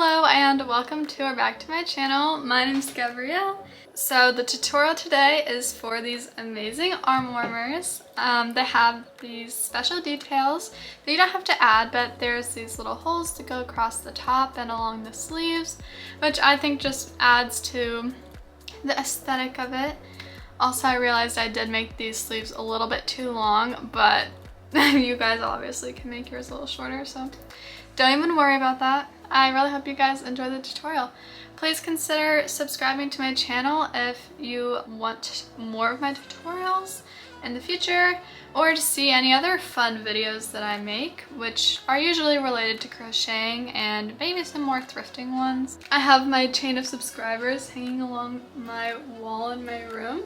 Hello and welcome to or back to my channel. My name is Gabrielle. So the tutorial today is for these amazing arm warmers. They have these special details that you don't have to add, but there's these little holes that go across the top and along the sleeves, which I think just adds to the aesthetic of it. Also, I realized I did make these sleeves a little bit too long, but you guys obviously can make yours a little shorter, so don't even worry about that. I really hope you guys enjoy the tutorial. Please consider subscribing to my channel if you want more of my tutorials in the future, or to see any other fun videos that I make, which are usually related to crocheting and maybe some more thrifting ones. I have my chain of subscribers hanging along my wall in my room.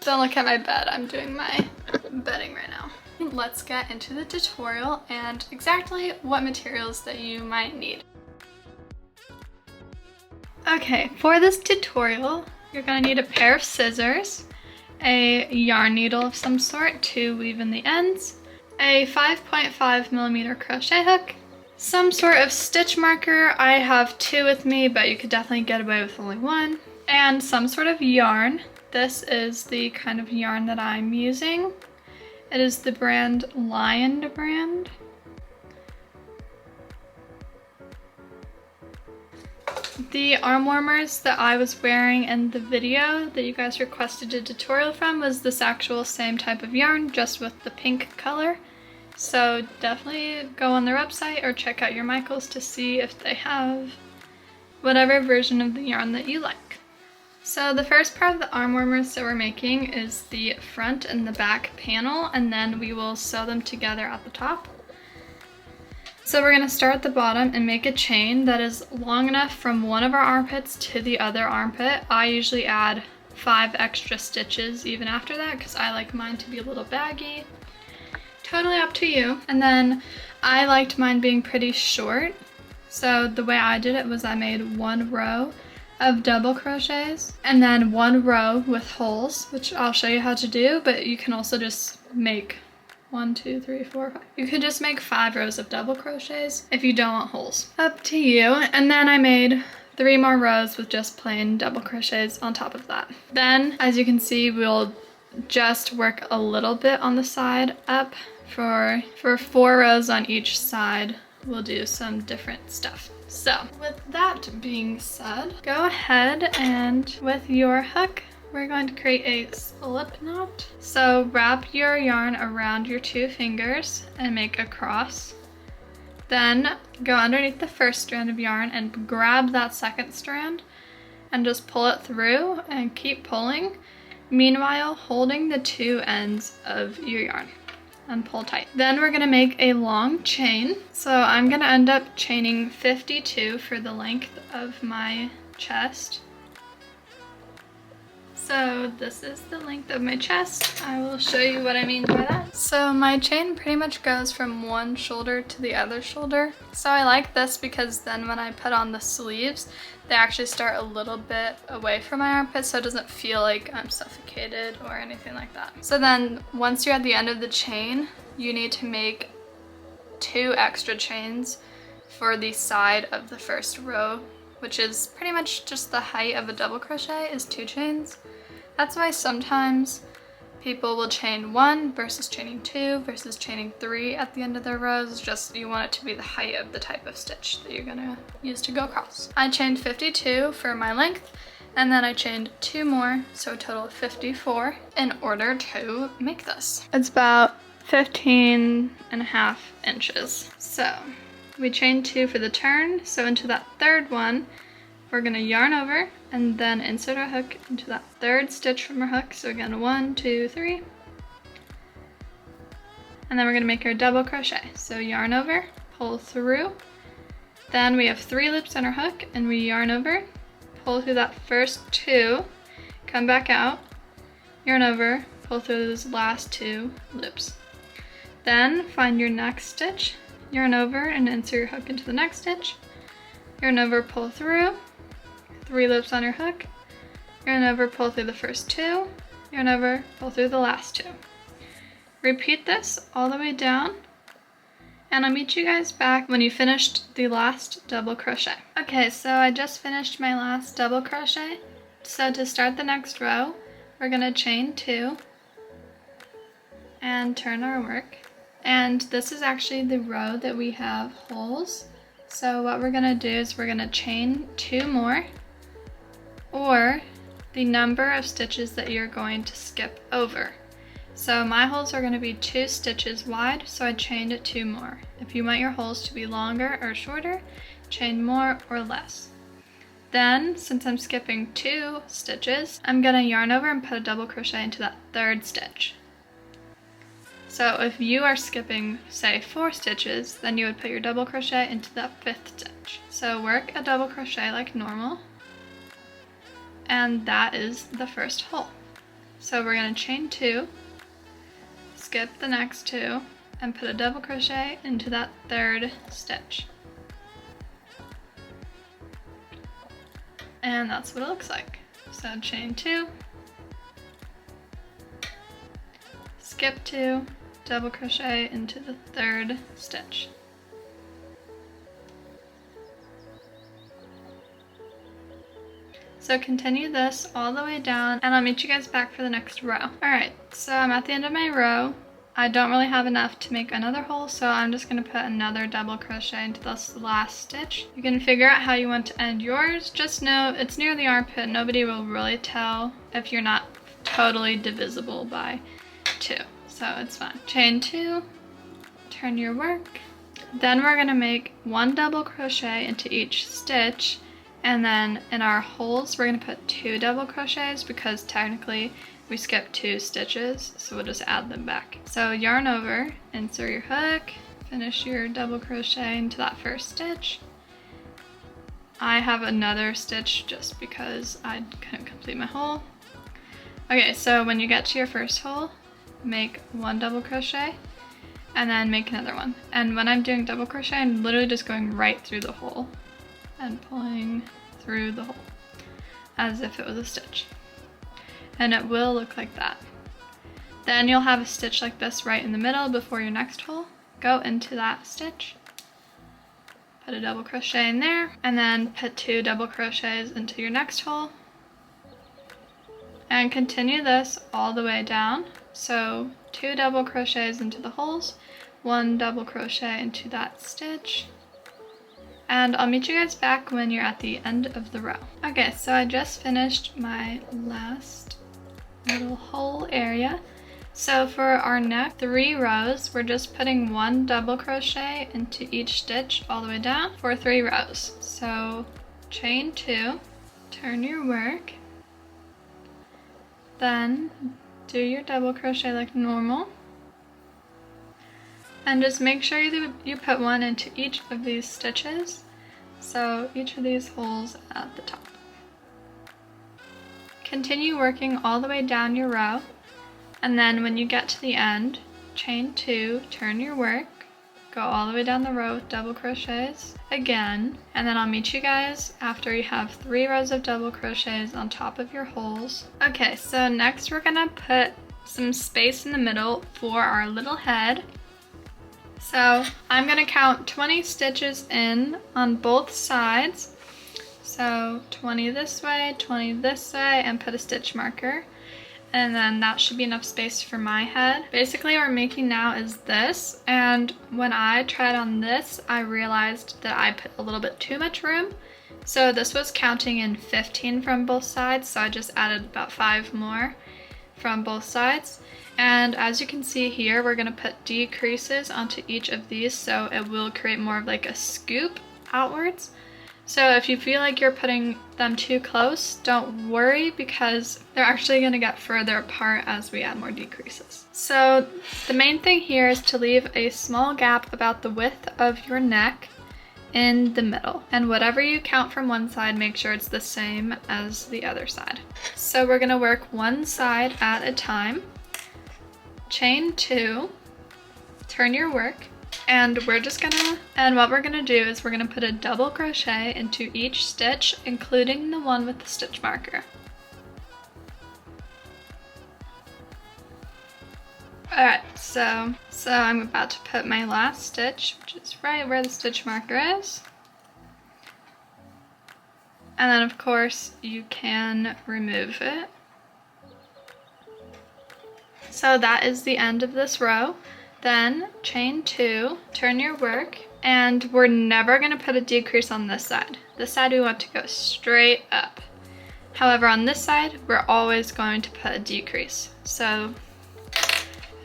Don't look at my bed, I'm doing my bedding right now. Let's get into the tutorial and exactly what materials that you might need. Okay, for this tutorial, you're gonna need a pair of scissors, a yarn needle of some sort to weave in the ends, a 5.5mm crochet hook, some sort of stitch marker. I have two with me, but you could definitely get away with only one, and some sort of yarn. This is the kind of yarn that I'm using. It is the brand Lion brand. The arm warmers that I was wearing in the video that you guys requested a tutorial from was this actual same type of yarn, just with the pink color. So definitely go on their website or check out your Michaels to see if they have whatever version of the yarn that you like. So the first part of the arm warmers that we're making is the front and the back panel, and then we will sew them together at the top. So we're going to start at the bottom and make a chain that is long enough from one of our armpits to the other armpit. I usually add 5 extra stitches even after that because I like mine to be a little baggy. Totally up to you. And then I liked mine being pretty short. So the way I did it was I made one row of double crochets and then one row with holes, which I'll show you how to do, but you can also just make 1, 2, 3, 4, 5. You could just make 5 rows of double crochets if you don't want holes. Up to you. And then I made 3 more rows with just plain double crochets on top of that. Then, as you can see, we'll just work a little bit on the side up. For 4 rows on each side, we'll do some different stuff. So, with that being said, go ahead and with your hook, we're going to create a slip knot. So wrap your yarn around your 2 fingers and make a cross. Then go underneath the first strand of yarn and grab that second strand and just pull it through and keep pulling. Meanwhile, holding the 2 ends of your yarn and pull tight. Then we're gonna make a long chain. So I'm gonna end up chaining 52 for the length of my chest. So this is the length of my chest. I will show you what I mean by that. So my chain pretty much goes from one shoulder to the other shoulder. So I like this because then when I put on the sleeves, they actually start a little bit away from my armpit, so it doesn't feel like I'm suffocated or anything like that. So then once you're at the end of the chain, you need to make 2 extra chains for the side of the first row, which is pretty much just the height of a double crochet is 2 chains. That's why sometimes people will chain 1 versus chaining 2 versus chaining 3 at the end of their rows. Just you want it to be the height of the type of stitch that you're gonna use to go across. I chained 52 for my length, and then I chained 2 more, so a total of 54 in order to make this. It's about 15.5 inches. So we chained 2 for the turn, so into that third one, we're gonna yarn over and then insert our hook into that third stitch from our hook. So again, 1, 2, 3. And then we're gonna make our double crochet. So yarn over, pull through. Then we have 3 loops on our hook and we yarn over, pull through that first 2, come back out, yarn over, pull through those last 2 loops. Then find your next stitch, yarn over and insert your hook into the next stitch, yarn over, pull through, 3 loops on your hook, yarn over, pull through the first 2, yarn over, pull through the last 2. Repeat this all the way down And I'll meet you guys back when you finished the last double crochet. Okay, so I just finished my last double crochet. So to start the next row, we're gonna chain 2 and turn our work. And this is actually the row that we have holes. So what we're gonna do is we're gonna chain 2 more, or the number of stitches that you're going to skip over. So my holes are gonna be 2 stitches wide, so I chained 2 more. If you want your holes to be longer or shorter, chain more or less. Then, since I'm skipping 2 stitches, I'm gonna yarn over and put a double crochet into that 3rd stitch. So if you are skipping, say, 4 stitches, then you would put your double crochet into that 5th stitch. So work a double crochet like normal, and that is the first hole. So we're gonna chain 2, skip the next 2, and put a double crochet into that 3rd stitch. And that's what it looks like. So chain 2, skip 2, double crochet into the 3rd stitch. So continue this all the way down, and I'll meet you guys back for the next row. Alright, so I'm at the end of my row. I don't really have enough to make another hole, so I'm just going to put another double crochet into this last stitch. You can figure out how you want to end yours. Just know it's near the armpit. Nobody will really tell if you're not totally divisible by 2. So it's fine. Chain 2, turn your work. Then we're going to make 1 double crochet into each stitch, and then in our holes we're going to put 2 double crochets because technically we skipped 2 stitches, so we'll just add them back. So yarn over, insert your hook, finish your double crochet into that 1st stitch. I have another stitch just because I couldn't complete my hole. Okay, so when you get to your 1st hole, make 1 double crochet and then make another one. And when I'm doing double crochet, I'm literally just going right through the hole and pulling through the hole as if it was a stitch. And it will look like that. Then you'll have a stitch like this right in the middle before your next hole. Go into that stitch, put a double crochet in there, and then put 2 double crochets into your next hole. And continue this all the way down. So 2 double crochets into the holes, 1 double crochet into that stitch. And I'll meet you guys back when you're at the end of the row. Okay, so I just finished my last little hole area. So for our next 3 rows, we're just putting 1 double crochet into each stitch all the way down for 3 rows. So chain 2, turn your work, then do your double crochet like normal, and just make sure you put 1 into each of these stitches, so each of these holes at the top. Continue working all the way down your row, and then when you get to the end, chain 2, turn your work, go all the way down the row with double crochets again, and then I'll meet you guys after you have 3 rows of double crochets on top of your holes. Okay, so next we're gonna put some space in the middle for our little head. So I'm gonna count 20 stitches in on both sides. So 20 this way, 20 this way, and put a stitch marker. And then that should be enough space for my head. Basically what we're making now is this, and when I tried on this, I realized that I put a little bit too much room. So this was counting in 15 from both sides, so I just added about 5 more from both sides. And as you can see here, we're gonna put decreases onto each of these, so it will create more of like a scoop outwards. So if you feel like you're putting them too close, don't worry, because they're actually gonna get further apart as we add more decreases. So the main thing here is to leave a small gap about the width of your neck in the middle. And whatever you count from one side, make sure it's the same as the other side. So we're gonna work one side at a time. Chain 2, turn your work, and what we're gonna do is we're gonna put a double crochet into each stitch, including the one with the stitch marker. Alright, so I'm about to put my last stitch, which is right where the stitch marker is. And then of course you can remove it. So that is the end of this row. Then chain 2, turn your work, and we're never going to put a decrease on this side. This side we want to go straight up. However, on this side, we're always going to put a decrease. So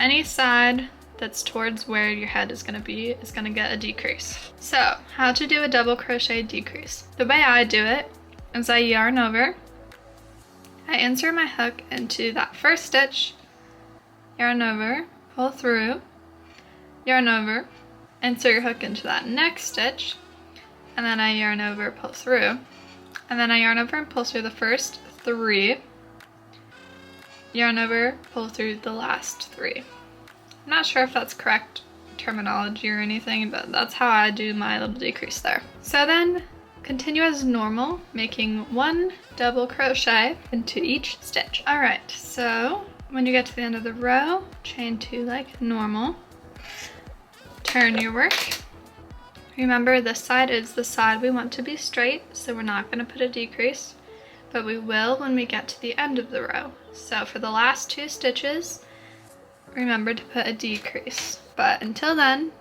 any side that's towards where your head is going to be is going to get a decrease. So how to do a double crochet decrease. The way I do it is I yarn over, I insert my hook into that first stitch, yarn over, pull through, yarn over, insert your hook into that next stitch, and then I yarn over, pull through, and then I yarn over and pull through the first 3, yarn over, pull through the last 3. I'm not sure if that's correct terminology or anything, but that's how I do my little decrease there. So then continue as normal, making 1 double crochet into each stitch. Alright, so when you get to the end of the row, chain 2 like normal, turn your work. Remember, this side is the side we want to be straight, so we're not going to put a decrease, but we will when we get to the end of the row. So for the last 2 stitches, remember to put a decrease. But until then,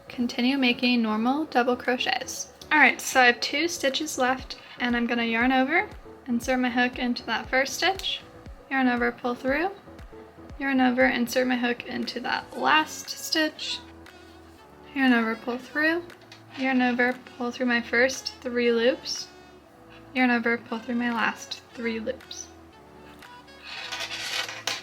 continue making normal double crochets. Alright, so I have 2 stitches left, and I'm going to yarn over, insert my hook into that first stitch, yarn over, pull through, yarn over, insert my hook into that last stitch, yarn over, pull through, yarn over, pull through my first 3 loops, yarn over, pull through my last 3 loops.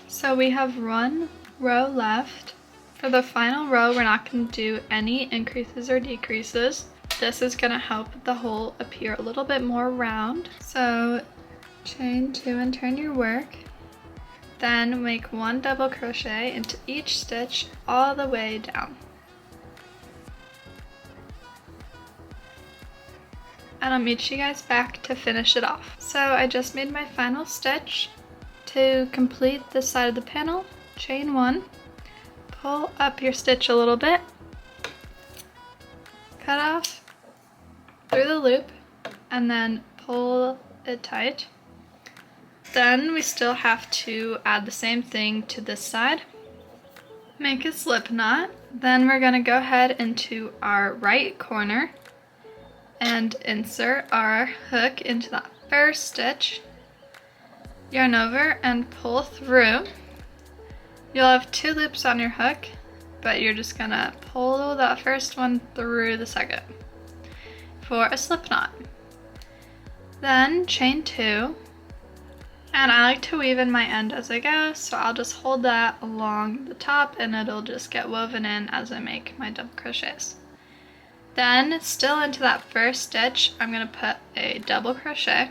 So we have 1 row left. For the final row, we're not going to do any increases or decreases. This is going to help the hole appear a little bit more round. So chain 2 and turn your work. Then make 1 double crochet into each stitch all the way down. And I'll meet you guys back to finish it off. So I just made my final stitch. To complete this side of the panel, chain 1, pull up your stitch a little bit, cut off through the loop, and then pull it tight. Then we still have to add the same thing to this side. Make a slip knot. Then we're going to go ahead into our right corner and insert our hook into that first stitch, yarn over and pull through. You'll have 2 loops on your hook, but you're just gonna pull that first one through the second for a slip knot. Then chain 2, and I like to weave in my end as I go, so I'll just hold that along the top and it'll just get woven in as I make my double crochets. Then, still into that first stitch, I'm going to put a double crochet.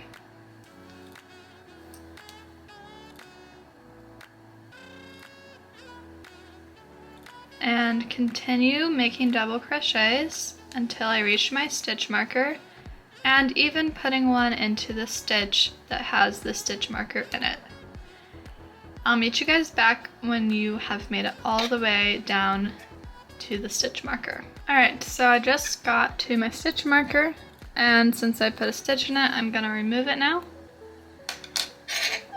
And continue making double crochets until I reach my stitch marker, and even putting one into the stitch that has the stitch marker in it. I'll meet you guys back when you have made it all the way down to the stitch marker. Alright, so I just got to my stitch marker, and since I put a stitch in it, I'm going to remove it now.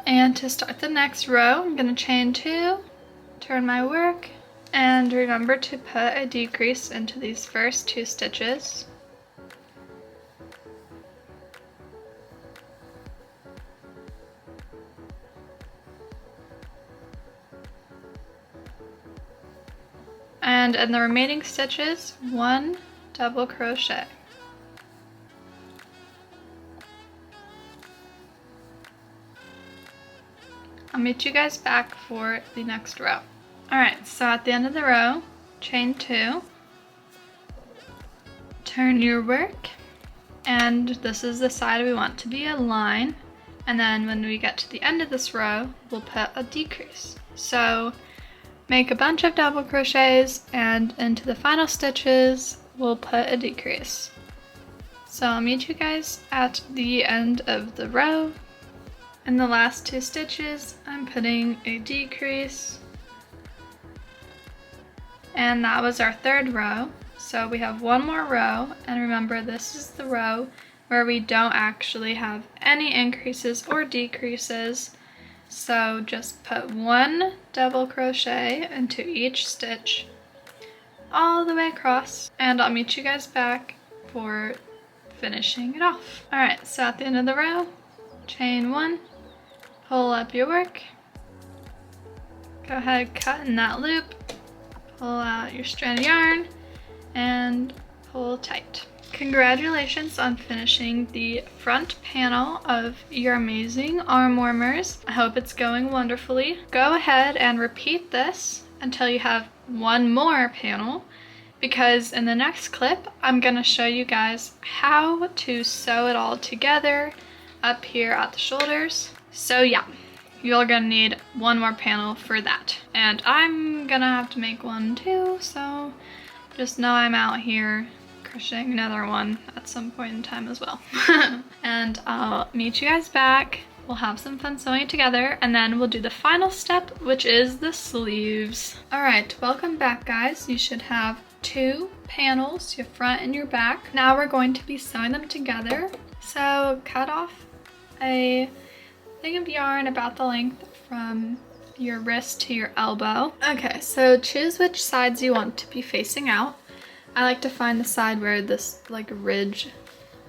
And to start the next row, I'm going to chain 2, turn my work, and remember to put a decrease into these first 2 stitches. And in the remaining stitches, 1 double crochet. I'll meet you guys back for the next row. Alright, so at the end of the row, chain 2, turn your work, and this is the side we want to be a line, and then when we get to the end of this row, we'll put a decrease. So make a bunch of double crochets, and into the final stitches, we'll put a decrease. So I'll meet you guys at the end of the row. In the last 2 stitches, I'm putting a decrease, And that was our third row. So we have one more row, and remember this is the row where we don't actually have any increases or decreases. So just put one double crochet into each stitch all the way across, and I'll meet you guys back for finishing it off. All right, so at the end of the row, chain one, pull up your work, go ahead, cut in that loop, pull out your strand of yarn, and pull tight. Congratulations on finishing the front panel of your amazing arm warmers. I hope it's going wonderfully. Go ahead and repeat this until you have one more panel, because in the next clip I'm gonna show you guys how to sew it all together up here at the shoulders. So yeah, you're gonna need one more panel for that, and I'm gonna have to make one too, so just know I'm out here crocheting another one at some point in time as well. And I'll meet you guys back. We'll have some fun sewing it together, and then we'll do the final step, which is the sleeves. All right, welcome back, guys. You should have two panels, your front and your back. Now we're going to be sewing them together. So cut off a thing of yarn about the length from your wrist to your elbow. Okay, so choose which sides you want to be facing out. I like to find the side where this like ridge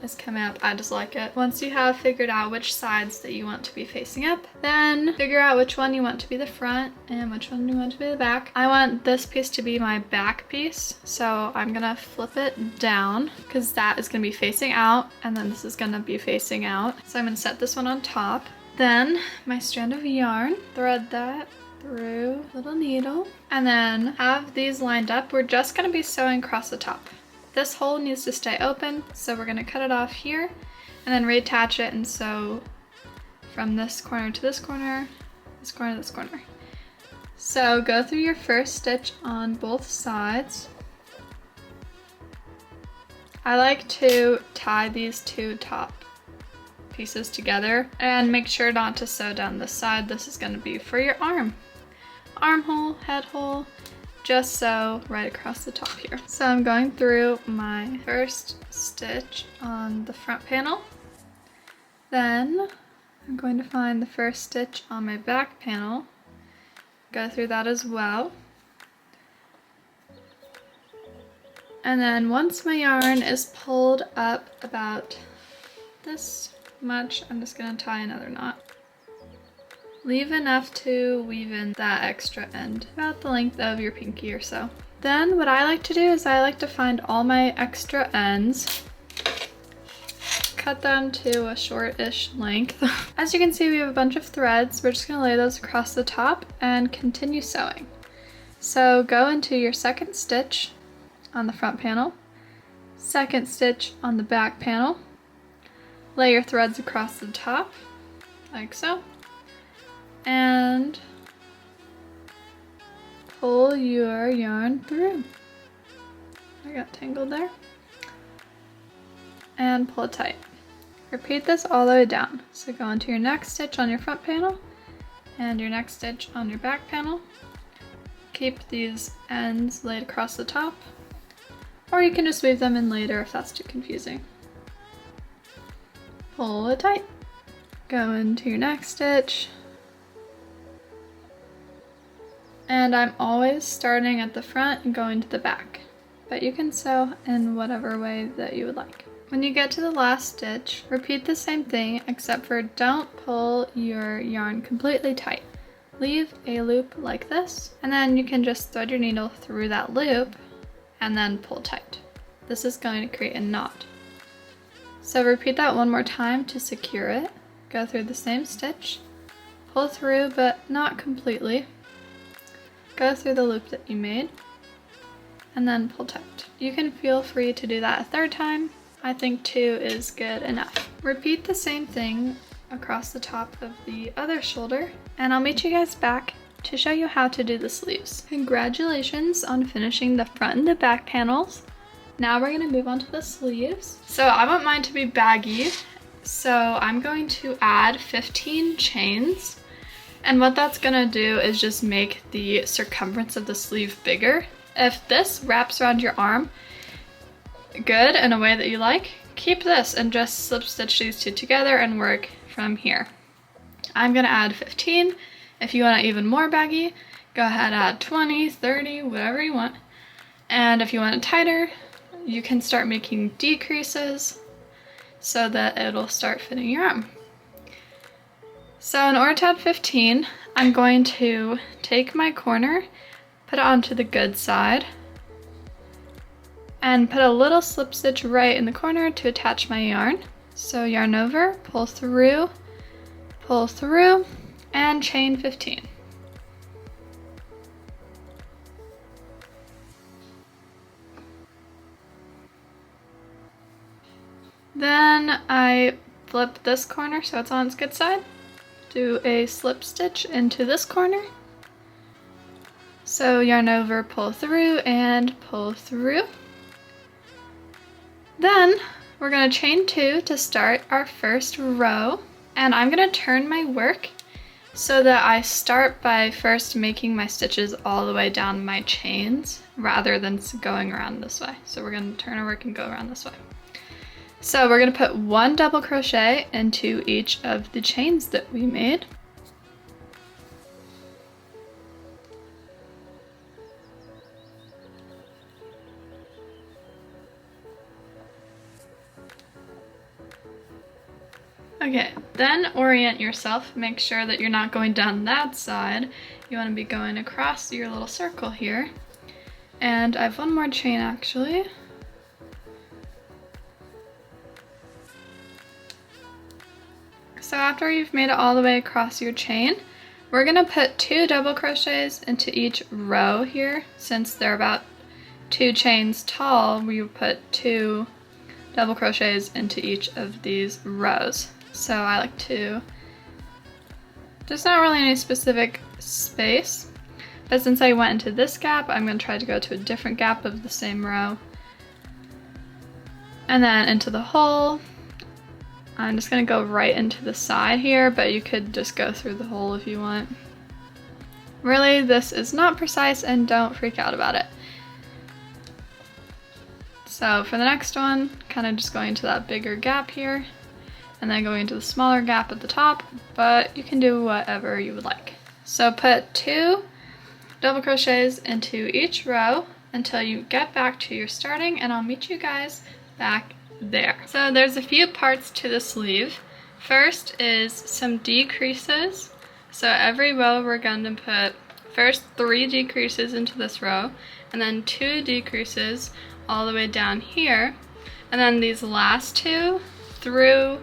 is coming up. I just like it. Once you have figured out which sides that you want to be facing up, then figure out which one you want to be the front and which one you want to be the back. I want this piece to be my back piece, so I'm gonna flip it down because that is gonna be facing out, and then this is gonna be facing out. So I'm gonna set this one on top. Then my strand of yarn, thread that through little needle, and then have these lined up. We're just going to be sewing across the top. This hole needs to stay open, so we're going to cut it off here and then reattach it and sew from this corner to this corner, this corner to this corner. So go through your first stitch on both sides. I like to tie these two top pieces together and make sure not to sew down this side. This is going to be for your armhole, head hole, just sew right across the top here. So I'm going through my first stitch on the front panel. Then I'm going to find the first stitch on my back panel, go through that as well. And then once my yarn is pulled up about this much, I'm just going to tie another knot. Leave enough to weave in that extra end, about the length of your pinky or so. Then what I like to do is I like to find all my extra ends, cut them to a short-ish length. As you can see, we have a bunch of threads. We're just gonna lay those across the top and continue sewing. So go into your second stitch on the front panel, second stitch on the back panel, lay your threads across the top, like so, and pull your yarn through. I got tangled there. And pull it tight. Repeat this all the way down. So go into your next stitch on your front panel and your next stitch on your back panel. Keep these ends laid across the top, or you can just weave them in later if that's too confusing. Pull it tight. Go into your next stitch. And I'm always starting at the front and going to the back, but you can sew in whatever way that you would like. When you get to the last stitch, repeat the same thing, except for don't pull your yarn completely tight. Leave a loop like this, and then you can just thread your needle through that loop and then pull tight. This is going to create a knot. So repeat that one more time to secure it. Go through the same stitch, pull through but not completely. Go through the loop that you made, and then pull tight. You can feel free to do that a third time. I think 2 is good enough. Repeat the same thing across the top of the other shoulder, and I'll meet you guys back to show you how to do the sleeves. Congratulations on finishing the front and the back panels. Now we're gonna move on to the sleeves. So I want mine to be baggy, so I'm going to add 15 chains. And what that's gonna do is just make the circumference of the sleeve bigger. If this wraps around your arm good in a way that you like, keep this and just slip stitch these two together and work from here. I'm gonna add 15. If you want it even more baggy, go ahead, add 20, 30, whatever you want. And if you want it tighter, you can start making decreases so that it'll start fitting your arm. So in order to add 15, I'm going to take my corner, put it onto the good side, and put a little slip stitch right in the corner to attach my yarn. So yarn over, pull through, and chain 15. Then I flip this corner so it's on its good side. Do a slip stitch into this corner. So yarn over, pull through, and pull through. Then we're going to chain 2 to start our first row. And I'm going to turn my work so that I start by first making my stitches all the way down my chains rather than going around this way. So we're going to turn our work and go around this way. So we're going to put 1 double crochet into each of the chains that we made. Okay, then orient yourself. Make sure that you're not going down that side. You want to be going across your little circle here. And I have 1 more chain actually. So after you've made it all the way across your chain, we're going to put 2 double crochets into each row here. Since they're about 2 chains tall, we will put 2 double crochets into each of these rows. So I like to, there's not really any specific space, but since I went into this gap, I'm going to try to go to a different gap of the same row. And then into the hole. I'm just going to go right into the side here, but you could just go through the hole if you want. Really, this is not precise and don't freak out about it. So for the next one, kind of just going into that bigger gap here, and then going into the smaller gap at the top, but you can do whatever you would like. So put 2 double crochets into each row until you get back to your starting, and I'll meet you guys back there. So there's a few parts to the sleeve. First is some decreases. So every row we're going to put first 3 decreases into this row, and then 2 decreases all the way down here, and then these last 2 through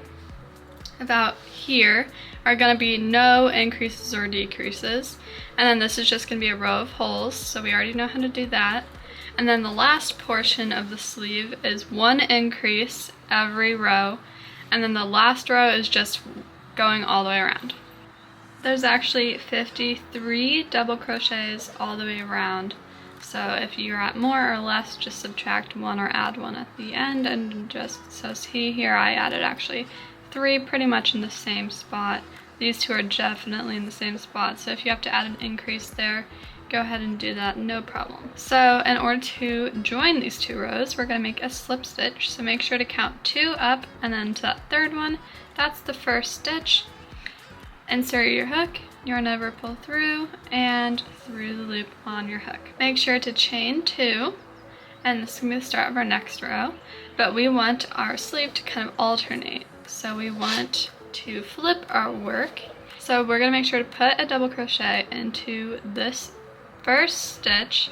about here are going to be no increases or decreases, and then this is just going to be a row of holes, so we already know how to do that. And then the last portion of the sleeve is 1 increase every row, and then the last row is just going all the way around. There's actually 53 double crochets all the way around, so if you're at more or less, just subtract 1 or add 1 at the end, and just, so see here I added actually 3 pretty much in the same spot. These 2 are definitely in the same spot, so if you have to add an increase there, go ahead and do that, no problem. So in order to join these 2 rows, we're going to make a slip stitch. So make sure to count 2 up, and then to that 3rd one, that's the first stitch. Insert your hook, yarn over, pull through, and through the loop on your hook. Make sure to chain 2, and this is going to be the start of our next row, but we want our sleeve to kind of alternate. So we want to flip our work. So we're going to make sure to put a double crochet into this first stitch,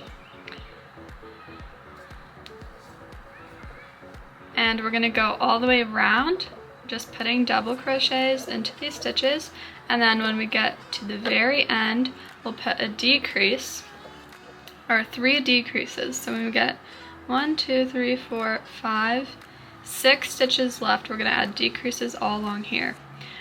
and we're going to go all the way around, just putting double crochets into these stitches, and then when we get to the very end, we'll put a decrease, or 3 decreases. So when we get 1, 2, 3, 4, 5, 6 stitches left, we're going to add decreases all along here.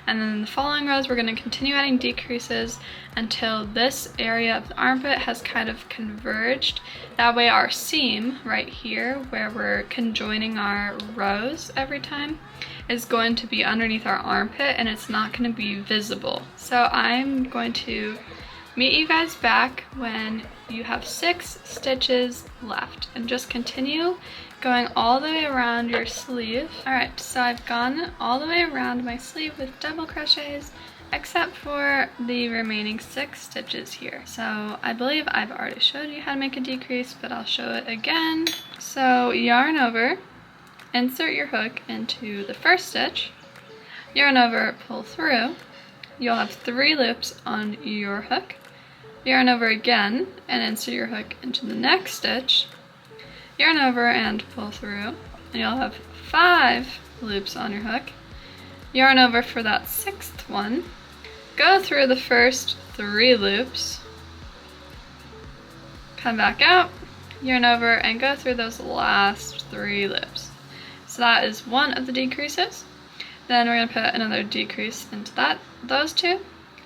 And then in the following rows, we're going to continue adding decreases until this area of the armpit has kind of converged. That way our seam right here, where we're conjoining our rows every time, is going to be underneath our armpit, and it's not going to be visible. So I'm going to meet you guys back when you have 6 stitches left, and just continue going all the way around your sleeve. Alright, so I've gone all the way around my sleeve with double crochets, except for the remaining 6 stitches here. So I believe I've already showed you how to make a decrease, but I'll show it again. So yarn over, insert your hook into the first stitch, yarn over, pull through. You'll have 3 loops on your hook. Yarn over again and insert your hook into the next stitch. Yarn over and pull through, and you'll have 5 loops on your hook. Yarn over for that 6th one. Go through the first 3 loops. Come back out, yarn over, and go through those last 3 loops. So that is one of the decreases. Then we're going to put another decrease into those 2,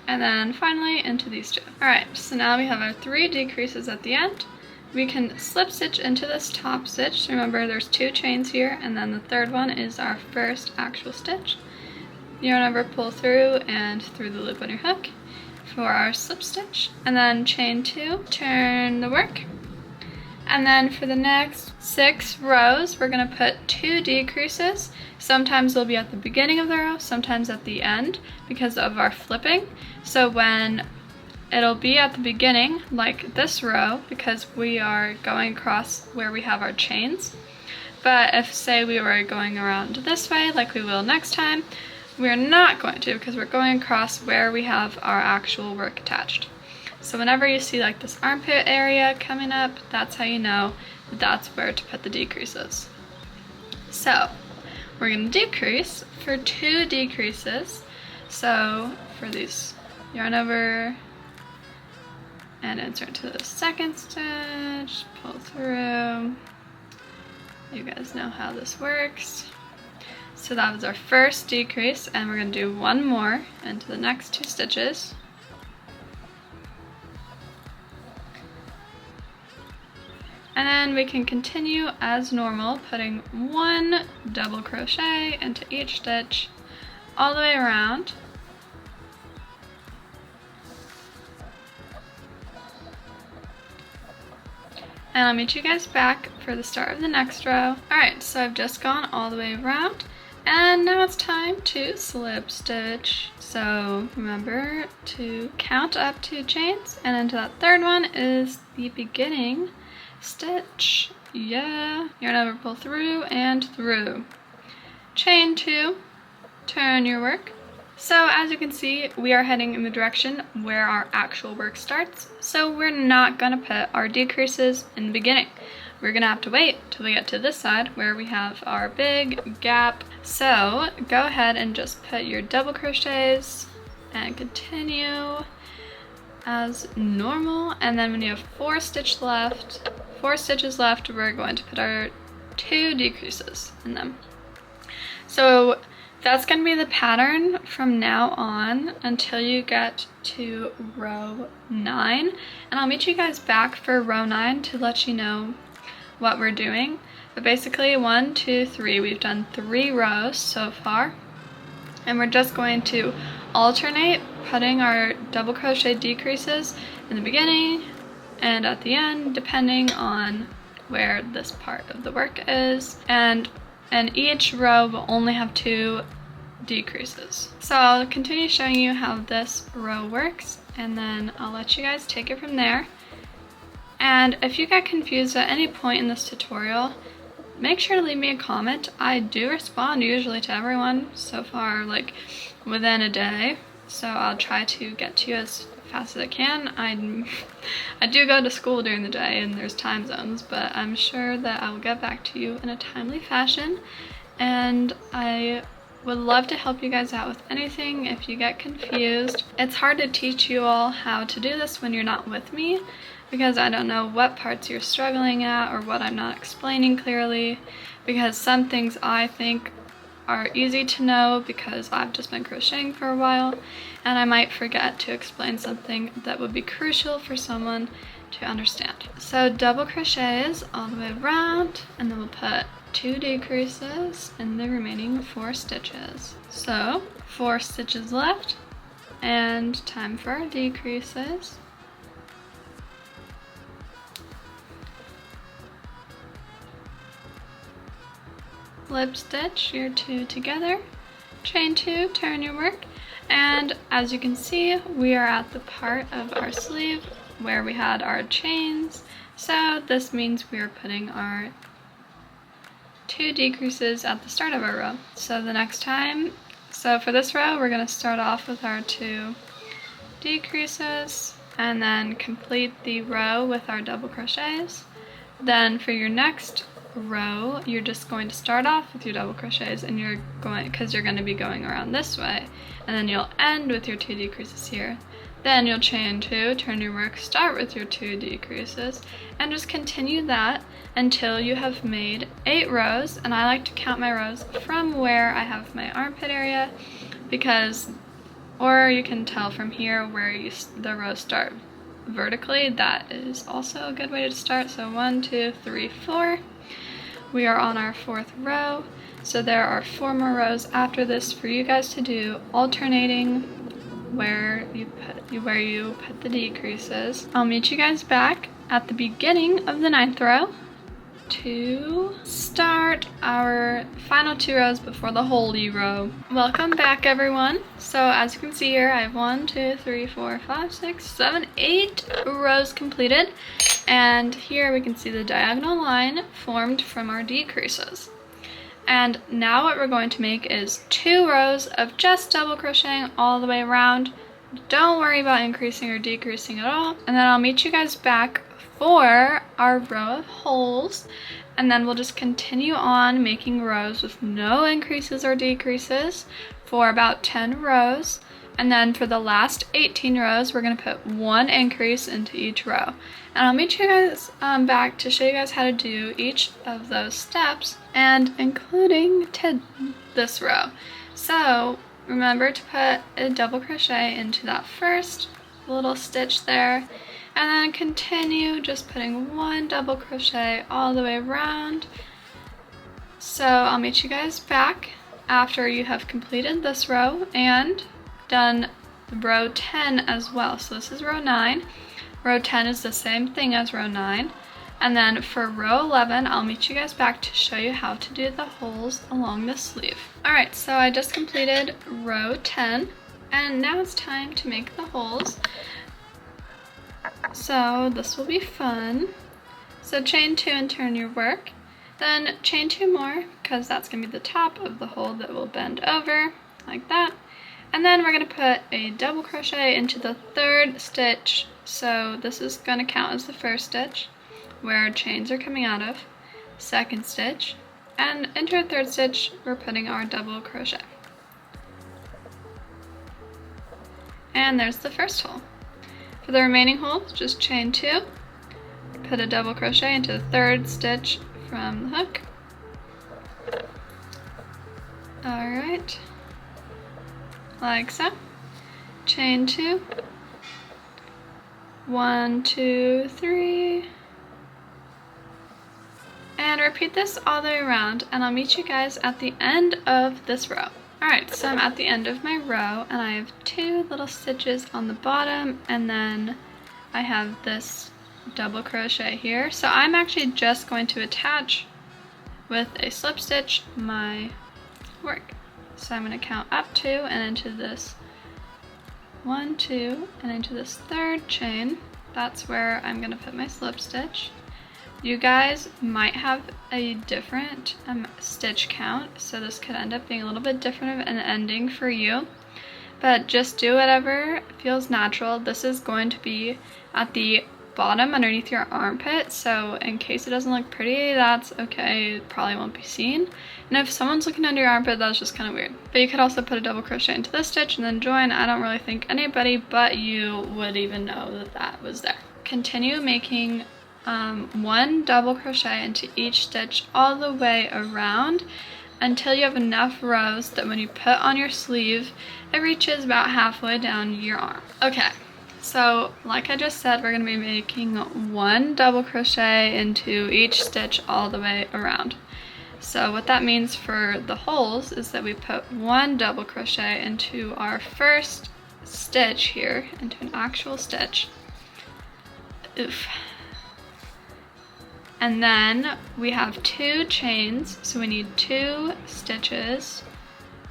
and then finally into these 2. Alright, so now we have our 3 decreases at the end. We can slip stitch into this top stitch. Remember, there's 2 chains here, and then the 3rd one is our first actual stitch. Yarn over, pull through, and through the loop on your hook for our slip stitch, and then chain 2, turn the work. And then for the next 6 rows, we're going to put 2 decreases. Sometimes they'll be at the beginning of the row, sometimes at the end because of our flipping. So when it'll be at the beginning, like this row, because we are going across where we have our chains. But if, say, we were going around this way, like we will next time, we're not going to, because we're going across where we have our actual work attached. So whenever you see like this armpit area coming up, that's how you know that that's where to put the decreases. So we're going to decrease for 2 decreases. So for these, yarn over and insert to the 2nd stitch, pull through. You guys know how this works. So that was our first decrease, and we're going to do 1 more into the next 2 stitches. And then we can continue as normal, putting 1 double crochet into each stitch all the way around. And I'll meet you guys back for the start of the next row. Alright, so I've just gone all the way around, and now it's time to slip stitch. So remember to count up 2 chains, and into that 3rd one is the beginning stitch. Yeah, yarn over, pull through, and through. Chain 2, turn your work. So as you can see, we are heading in the direction where our actual work starts, so we're not going to put our decreases in the beginning. We're going to have to wait till we get to this side where we have our big gap. So go ahead and just put your double crochets and continue as normal, and then when you have 4 stitches left, we're going to put our 2 decreases in them. So that's going to be the pattern from now on until you get to row 9, and I'll meet you guys back for row 9 to let you know what we're doing. But basically 1, 2, 3, we've done 3 rows so far, and we're just going to alternate putting our double crochet decreases in the beginning and at the end, depending on where this part of the work is, and each row will only have 2 decreases. So I'll continue showing you how this row works, and then I'll let you guys take it from there. And if you get confused at any point in this tutorial, make sure to leave me a comment. I do respond usually to everyone so far, like within a day, so I'll try to get to you as fast as I can. I do go to school during the day and there's time zones, but I'm sure that I will get back to you in a timely fashion, and I would love to help you guys out with anything if you get confused. It's hard to teach you all how to do this when you're not with me, because I don't know what parts you're struggling at or what I'm not explaining clearly, because some things I think are easy to know because I've just been crocheting for a while, and I might forget to explain something that would be crucial for someone to understand. So double crochets all the way around, and then we'll put 2 decreases in the remaining 4 stitches. So 4 stitches left, and time for our decreases. slip stitch your two together, chain two, turn your work, and as you can see, we are at the part of our sleeve where we had our chains, so this means we are putting our 2 decreases at the start of our row. So the next time, so for this row, we're going to start off with our 2 decreases and then complete the row with our double crochets. Then for your next row, you're just going to start off with your double crochets, and you're going, because you're going to be going around this way, and then you'll end with your 2 decreases here. Then you'll chain 2, turn your work, start with your 2 decreases, and just continue that until you have made 8 rows. And I like to count my rows from where I have my armpit area, because, or you can tell from here where the rows start vertically. That is also a good way to start. So 1, 2, 3, 4. We are on our 4th row, so there are 4 more rows after this for you guys to do, alternating where you put the decreases. I'll meet you guys back at the beginning of the 9th row to start our final 2 rows before the holy row. Welcome back, everyone. So as you can see here, I have 1, 2, 3, 4, 5, 6, 7, 8 rows completed, and here we can see the diagonal line formed from our decreases. And now what we're going to make is 2 rows of just double crocheting all the way around. Don't worry about increasing or decreasing at all. And then I'll meet you guys back for our row of holes. And then we'll just continue on making rows with no increases or decreases for about 10 rows. And then for the last 18 rows, we're going to put 1 increase into each row. And I'll meet you guys back to show you guys how to do each of those steps, and including to this row. So remember to put a double crochet into that first little stitch there, and then continue just putting 1 double crochet all the way around. So I'll meet you guys back after you have completed this row and done row 10 as well. So this is row 9. Row 10 is the same thing as row 9. And then for row 11, I'll meet you guys back to show you how to do the holes along the sleeve. Alright, so I just completed row 10, and now it's time to make the holes. So this will be fun. So chain 2 and turn your work. Then chain 2 more, because that's going to be the top of the hole that will bend over, like that. And then we're going to put a double crochet into the 3rd stitch. So this is going to count as the 1st stitch, where chains are coming out of, 2nd stitch, and into our 3rd stitch, we're putting our double crochet. And there's the first hole. For the remaining holes, just chain 2, put a double crochet into the 3rd stitch from the hook. Alright, like so. Chain 2, 1, 2, 3, and repeat this all the way around, and I'll meet you guys at the end of this row. Alright, so I'm at the end of my row, and I have 2 little stitches on the bottom, and then I have this double crochet here. So I'm actually just going to attach with a slip stitch my work. So I'm going to count up 2 and into this 1, 2, and into this 3rd chain. That's where I'm going to put my slip stitch. You guys might have a different stitch count, so this could end up being a little bit different of an ending for you. But just do whatever feels natural. This is going to be at the bottom underneath your armpit, so in case it doesn't look pretty, that's okay. It probably won't be seen. And if someone's looking under your armpit, that's just kind of weird. But you could also put a double crochet into this stitch and then join. I don't really think anybody but you would even know that that was there. Continue making 1 double crochet into each stitch all the way around until you have enough rows that when you put on your sleeve, it reaches about halfway down your arm. Okay, so like I just said, we're going to be making 1 double crochet into each stitch all the way around. So what that means for the holes is that we put 1 double crochet into our first stitch here, into an actual stitch. Oof. And then we have 2 chains, so we need 2 stitches,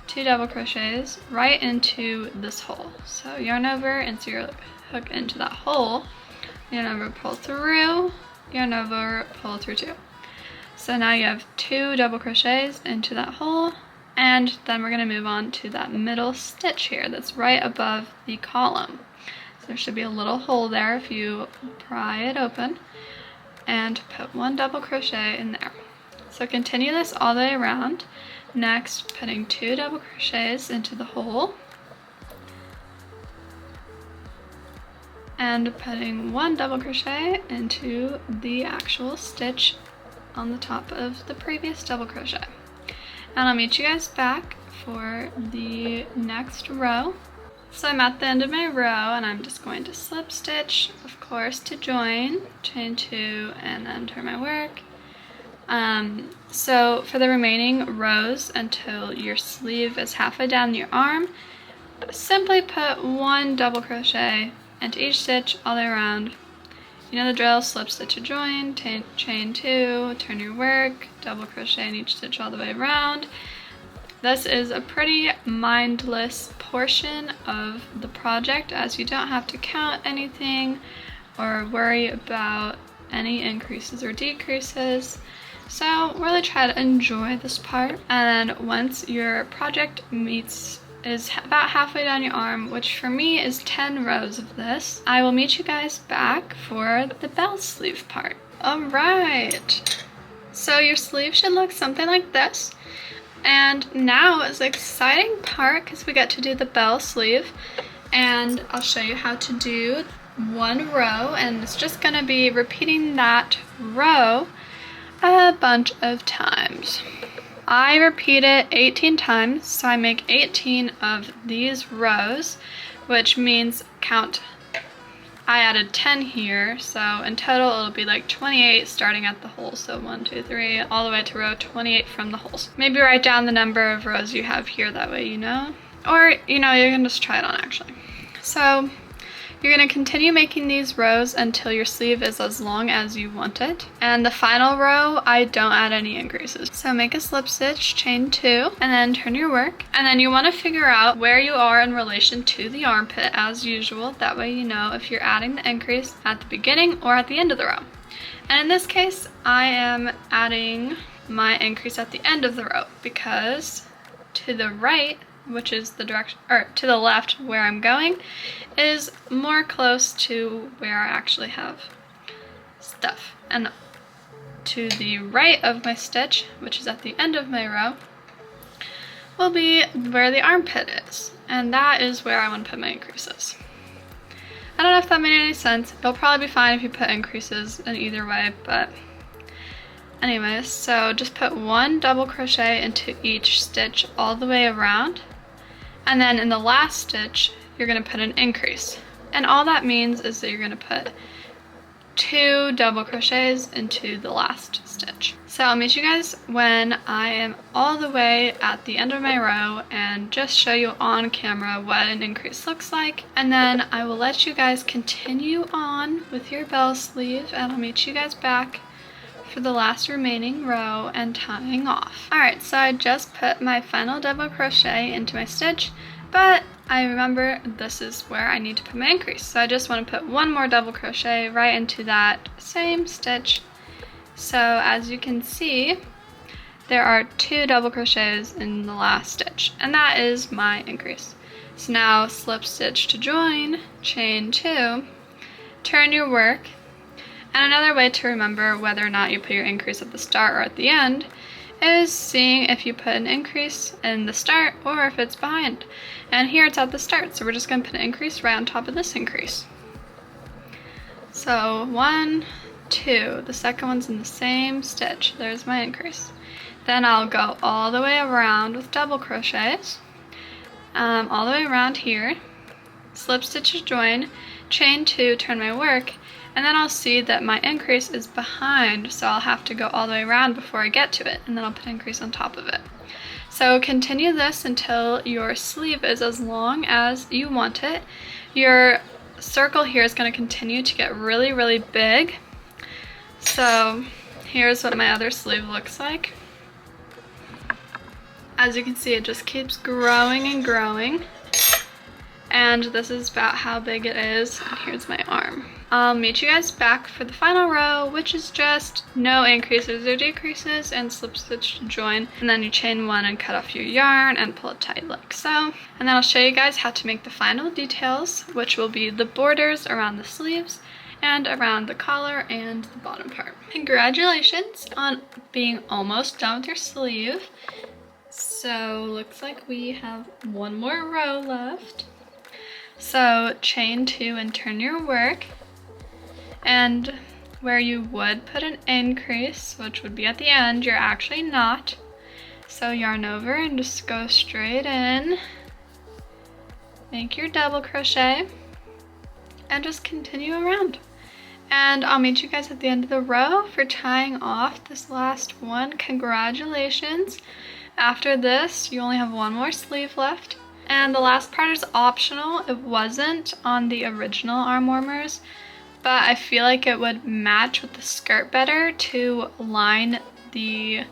2 double crochets right into this hole. So yarn over, insert your hook into that hole, yarn over, pull through, yarn over, pull through 2. So now you have 2 double crochets into that hole, and then we're going to move on to that middle stitch here that's right above the column. So there should be a little hole there if you pry it open, and put 1 double crochet in there. So continue this all the way around. Next, putting 2 double crochets into the hole, and putting 1 double crochet into the actual stitch on the top of the previous double crochet. And I'll meet you guys back for the next row. So I'm at the end of my row, and I'm just going to slip stitch, of course, to join, chain 2, and then turn my work. So for the remaining rows until your sleeve is halfway down your arm, simply put 1 double crochet into each stitch all the way around. You know the drill, slip stitch to join, chain 2, turn your work, double crochet in each stitch all the way around. This is a pretty mindless portion of the project, as you don't have to count anything or worry about any increases or decreases. So really try to enjoy this part. And once your project is about halfway down your arm, which for me is 10 rows of this, I will meet you guys back for the bell sleeve part. All right, so your sleeve should look something like this. And now is the exciting part, because we get to do the bell sleeve, and I'll show you how to do 1 row, and it's just going to be repeating that row a bunch of times. I repeat it 18 times, so I make 18 of these rows, which means count. I added 10 here, so in total it'll be like 28 starting at the hole. So 1, 2, 3, all the way to row 28 from the holes. Maybe write down the number of rows you have here, that way you know. Or, you know, you can just try it on actually. So you're going to continue making these rows until your sleeve is as long as you want it. And the final row, I don't add any increases. So make a slip stitch, chain 2, and then turn your work. And then you want to figure out where you are in relation to the armpit as usual. That way you know if you're adding the increase at the beginning or at the end of the row. And in this case, I am adding my increase at the end of the row, because to the right, which is the direction, or to the left where I'm going, is more close to where I actually have stuff. And to the right of my stitch, which is at the end of my row, will be where the armpit is. And that is where I want to put my increases. I don't know if that made any sense. It'll probably be fine if you put increases in either way, but anyways, so just put 1 double crochet into each stitch all the way around. And then in the last stitch, you're going to put an increase. And all that means is that you're going to put 2 double crochets into the last stitch. So I'll meet you guys when I am all the way at the end of my row and just show you on camera what an increase looks like. And then I will let you guys continue on with your bell sleeve, and I'll meet you guys back for the last remaining row and tying off. Alright, so I just put my final double crochet into my stitch, but I remember this is where I need to put my increase. So I just want to put 1 more double crochet right into that same stitch. So as you can see, there are 2 double crochets in the last stitch, and that is my increase. So now slip stitch to join, chain 2, turn your work. And another way to remember whether or not you put your increase at the start or at the end is seeing if you put an increase in the start or if it's behind. And here it's at the start, so we're just going to put an increase right on top of this increase. So 1, 2, the second one's in the same stitch. There's my increase. Then I'll go all the way around with double crochets, all the way around here, slip stitch to join, chain 2, turn my work, and then I'll see that my increase is behind, so I'll have to go all the way around before I get to it, and then I'll put increase on top of it. So continue this until your sleeve is as long as you want it. Your circle here is going to continue to get really, really big. So here's what my other sleeve looks like. As you can see, it just keeps growing and growing. And this is about how big it is. And here's my arm. I'll meet you guys back for the final row, which is just no increases or decreases and slip stitch to join. And then you chain one and cut off your yarn and pull it tight like so. And then I'll show you guys how to make the final details, which will be the borders around the sleeves and around the collar and the bottom part. Congratulations on being almost done with your sleeve. So looks like we have one more row left. So chain 2 and turn your work, and where you would put an increase, which would be at the end, you're actually not. So yarn over and just go straight in, make your double crochet, and just continue around. And I'll meet you guys at the end of the row for tying off this last one. Congratulations. After this, you only have one more sleeve left. And the last part is optional. It wasn't on the original arm warmers, but I feel like it would match with the skirt better to line the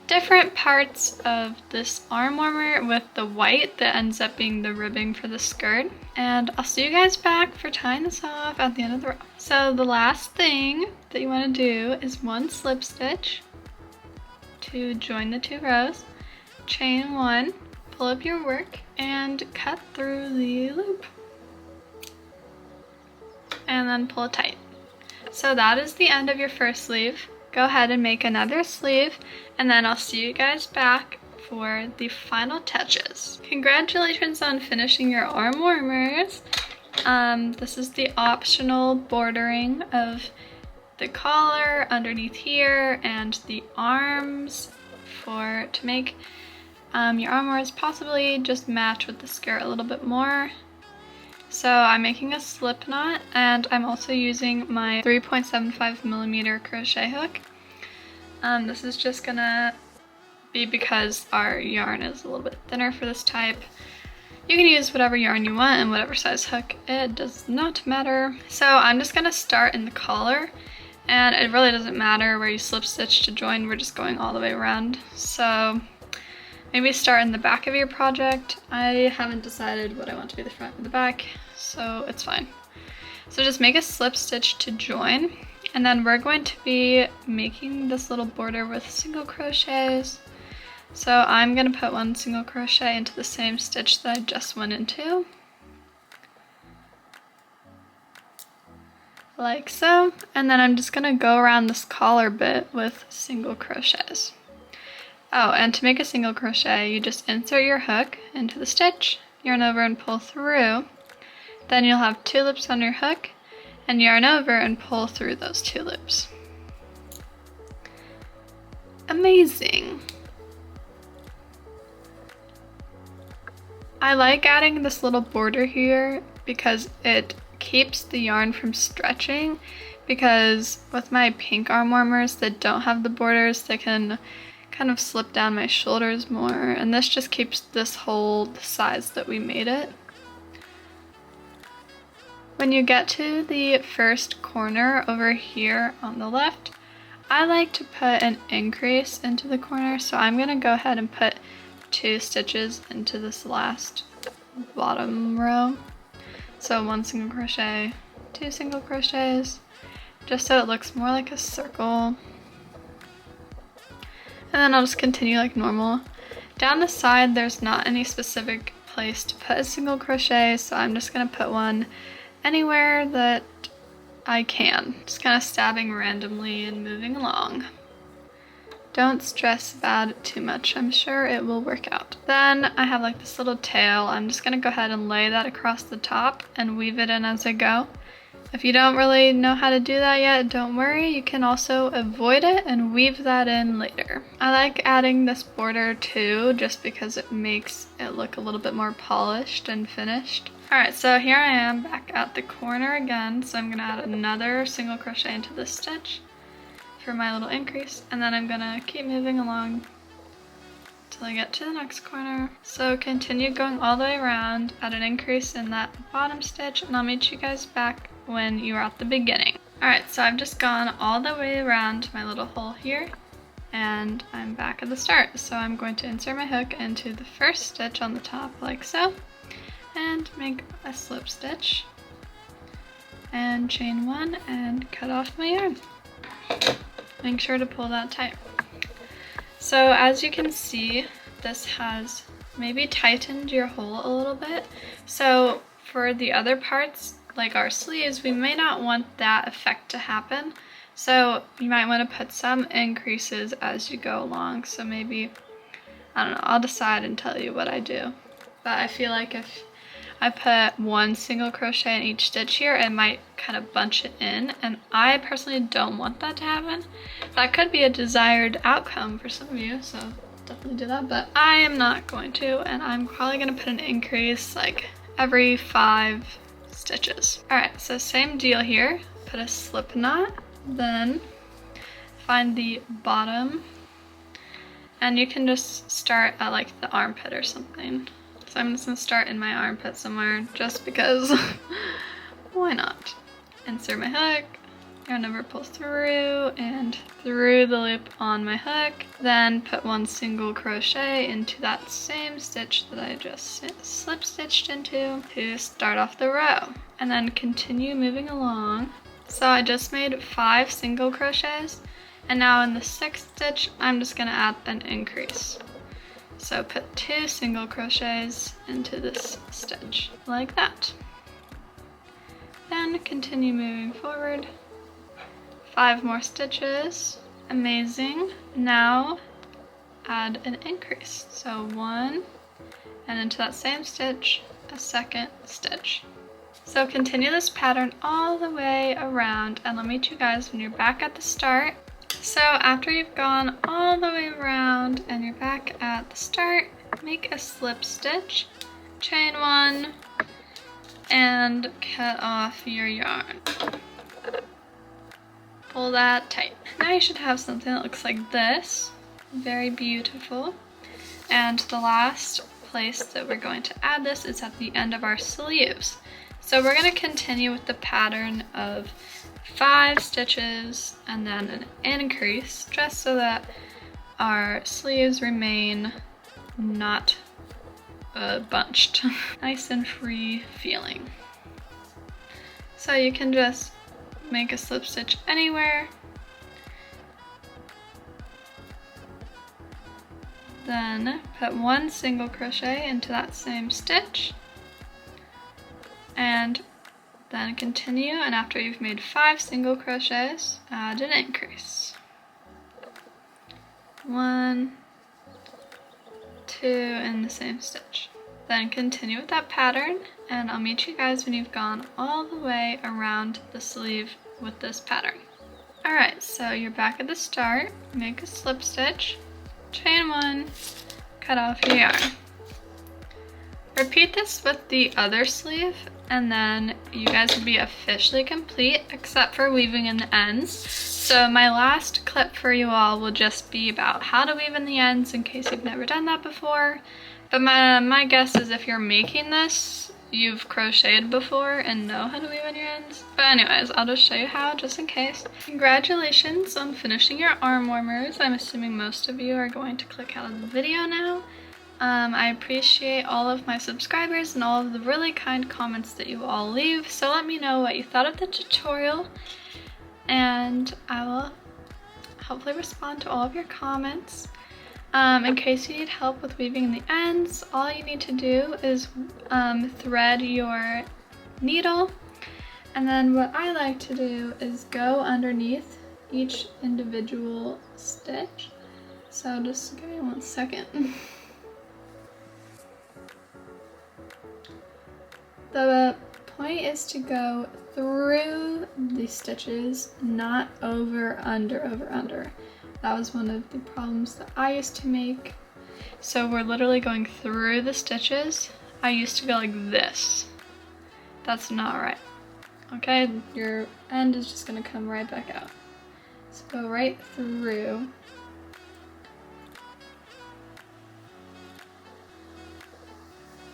different parts of this arm warmer with the white that ends up being the ribbing for the skirt. And I'll see you guys back for tying this off at the end of the row. So the last thing that you want to do is one slip stitch to join the 2 rows, chain 1, pull up your work, and cut through the loop. And then pull it tight. So that is the end of your first sleeve. Go ahead and make another sleeve, and then I'll see you guys back for the final touches. Congratulations on finishing your arm warmers. This is the optional bordering of the collar underneath here and the arms to make your arm warmers possibly just match with the skirt a little bit more. So I'm making a slip knot, and I'm also using my 3.75mm crochet hook. This is just gonna be because our yarn is a little bit thinner for this type. You can use whatever yarn you want and whatever size hook, it does not matter. So I'm just gonna start in the collar, and it really doesn't matter where you slip stitch to join, we're just going all the way around. So maybe start in the back of your project. I haven't decided what I want to be the front or the back, so it's fine. So just make a slip stitch to join, and then we're going to be making this little border with single crochets. So I'm going to put one single crochet into the same stitch that I just went into, like so, and then I'm just going to go around this collar bit with single crochets. Oh, and to make a single crochet, you just insert your hook into the stitch, yarn over and pull through. Then you'll have 2 loops on your hook, and yarn over and pull through those 2 loops. Amazing! I like adding this little border here because it keeps the yarn from stretching, because with my pink arm warmers that don't have the borders, they can kind of slip down my shoulders more, and this just keeps this hole the size that we made it. When you get to the first corner over here on the left, I like to put an increase into the corner, so I'm going to go ahead and put 2 stitches into this last bottom row. So 1 single crochet, 2 single crochets, just so it looks more like a circle. And then I'll just continue like normal. Down the side, there's not any specific place to put a single crochet, so I'm just going to put one anywhere that I can. Just kind of stabbing randomly and moving along. Don't stress about it too much, I'm sure it will work out. Then I have like this little tail. I'm just going to go ahead and lay that across the top and weave it in as I go. If you don't really know how to do that yet, don't worry, you can also avoid it and weave that in later. I like adding this border too, just because it makes it look a little bit more polished and finished. Alright, so here I am back at the corner again, so I'm going to add another single crochet into this stitch for my little increase, and then I'm going to keep moving along until I get to the next corner. So continue going all the way around, add an increase in that bottom stitch, and I'll meet you guys back when you are at the beginning. Alright, so I've just gone all the way around my little hole here, and I'm back at the start. So I'm going to insert my hook into the first stitch on the top like so, and make a slip stitch, and chain 1 and cut off my yarn. Make sure to pull that tight. So as you can see, this has maybe tightened your hole a little bit. So for the other parts, like our sleeves, we may not want that effect to happen. So you might want to put some increases as you go along. So maybe, I don't know, I'll decide and tell you what I do. But I feel like if I put 1 single crochet in each stitch here, it might kind of bunch it in, and I personally don't want that to happen. That could be a desired outcome for some of you, so definitely do that, but I am not going to, and I'm probably going to put an increase like every 5 stitches. Alright, so same deal here. Put a slip knot, then find the bottom, and you can just start at like the armpit or something. So I'm just going to start in my armpit somewhere just because why not? Insert my hook, yarn over, pull through and through the loop on my hook, then put 1 single crochet into that same stitch that I just slip stitched into to start off the row, and then continue moving along. So I just made 5 single crochets, and now in the 6th stitch I'm just going to add an increase. So put 2 single crochets into this stitch, like that. Then continue moving forward. 5 more stitches, amazing. Now add an increase. So 1, and into that same stitch, a 2nd stitch. So continue this pattern all the way around, and I'll meet you guys when you're back at the start. So after you've gone all the way around and you're back at the start, make a slip stitch, chain 1, and cut off your yarn. Pull that tight. Now you should have something that looks like this. Very beautiful. And the last place that we're going to add this is at the end of our sleeves. So we're going to continue with the pattern of 5 stitches and then an increase, just so that our sleeves remain not bunched. Nice and free feeling. So you can just make a slip stitch anywhere, then put 1 single crochet into that same stitch, and then continue, and after you've made 5 single crochets, add an increase. 1, 2 in the same stitch. Then continue with that pattern, and I'll meet you guys when you've gone all the way around the sleeve with this pattern. Alright, so you're back at the start, make a slip stitch, chain 1, cut off your yarn. Repeat this with the other sleeve, and then you guys will be officially complete, except for weaving in the ends. So my last clip for you all will just be about how to weave in the ends in case you've never done that before. But my guess is if you're making this, you've crocheted before and know how to weave in your ends. But anyways, I'll just show you how just in case. Congratulations on finishing your arm warmers. I'm assuming most of you are going to click out of the video now. I appreciate all of my subscribers and all of the really kind comments that you all leave. So let me know what you thought of the tutorial, and I will hopefully respond to all of your comments. In case you need help with weaving the ends, all you need to do is thread your needle, and then what I like to do is go underneath each individual stitch. So just give me 1 second. The point is to go through the stitches, not over, under. That was one of the problems that I used to make. So we're literally going through the stitches. I used to go like this. That's not right. Okay, your end is just gonna come right back out. So go right through.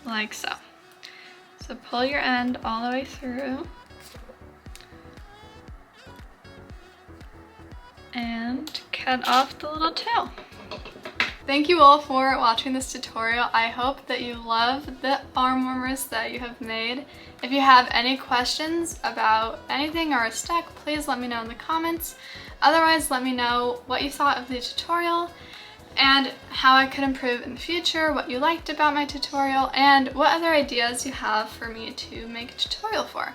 Like so. So pull your end all the way through. and cut off the little tail. Thank you all for watching this tutorial. I hope that you love the arm warmers that you have made. If you have any questions about anything or a stack, please let me know in the comments. Otherwise, let me know what you thought of the tutorial and how I could improve in the future, what you liked about my tutorial, and what other ideas you have for me to make a tutorial for.